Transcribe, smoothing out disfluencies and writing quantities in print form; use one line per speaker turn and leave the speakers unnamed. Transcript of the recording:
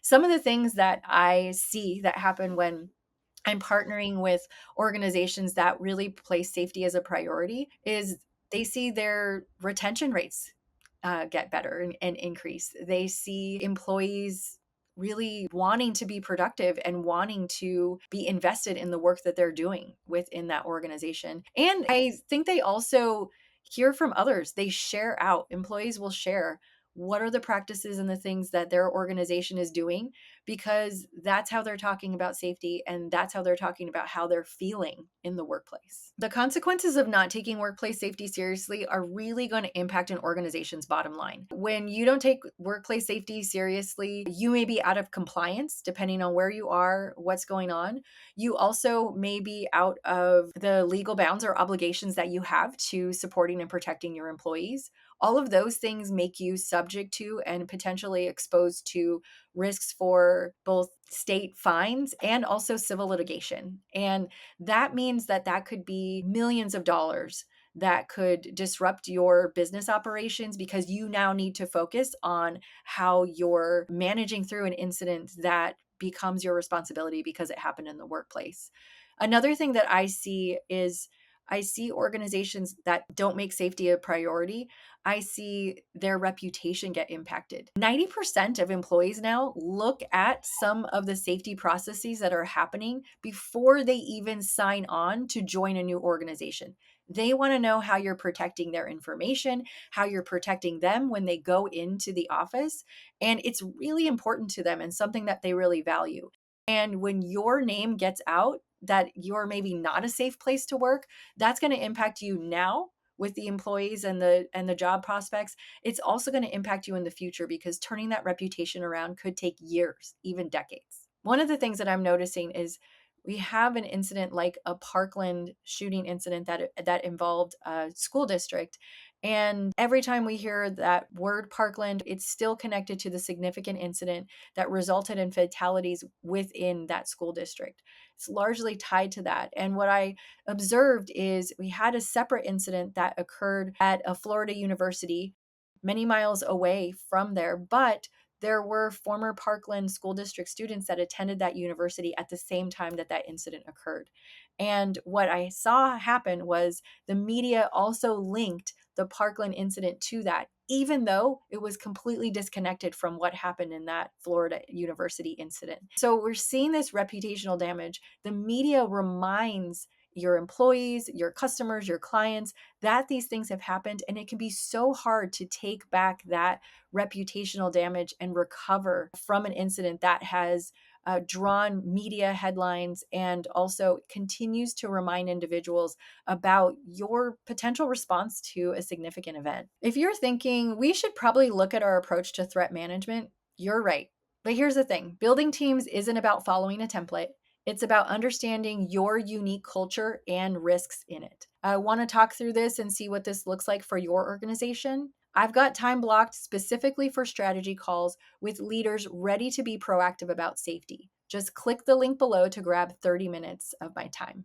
Some of the things that I see that happen when I'm partnering with organizations that really place safety as a priority is they see their retention rates get better and increase. They see employees really wanting to be productive and wanting to be invested in the work that they're doing within that organization. And I think they also hear from others. They share out. Employees will share what are the practices and the things that their organization is doing, because that's how they're talking about safety and that's how they're talking about how they're feeling in the workplace. The consequences of not taking workplace safety seriously are really going to impact an organization's bottom line. When you don't take workplace safety seriously, you may be out of compliance depending on where you are, what's going on. You also may be out of the legal bounds or obligations that you have to supporting and protecting your employees. All of those things make you subject to and potentially exposed to risks for both state fines and also civil litigation. And that means that that could be millions of dollars that could disrupt your business operations, because you now need to focus on how you're managing through an incident that becomes your responsibility because it happened in the workplace. Another thing that I see organizations that don't make safety a priority. I see their reputation get impacted. 90% of employees now look at some of the safety processes that are happening before they even sign on to join a new organization. They want to know how you're protecting their information, how you're protecting them when they go into the office. And it's really important to them and something that they really value. And when your name gets out that you're maybe not a safe place to work, that's going to impact you now with the employees and the job prospects. It's also going to impact you in the future, because turning that reputation around could take years, even decades. One of the things that I'm noticing is we have an incident like a Parkland shooting incident that involved a school district. And every time we hear that word Parkland, it's still connected to the significant incident that resulted in fatalities within that school district. It's largely tied to that. And what I observed is we had a separate incident that occurred at a Florida university many miles away from there, but there were former Parkland School District students that attended that university at the same time that that incident occurred. And what I saw happen was the media also linked the Parkland incident to that, even though it was completely disconnected from what happened in that Florida University incident. So we're seeing this reputational damage. The media reminds your employees, your customers, your clients that these things have happened, and it can be so hard to take back that reputational damage and recover from an incident that has drawn media headlines and also continues to remind individuals about your potential response to a significant event. If you're thinking we should probably look at our approach to threat management, you're right. But here's the thing, building teams isn't about following a template. It's about understanding your unique culture and risks in it. I want to talk through this and see what this looks like for your organization. I've got time blocked specifically for strategy calls with leaders ready to be proactive about safety. Just click the link below to grab 30 minutes of my time.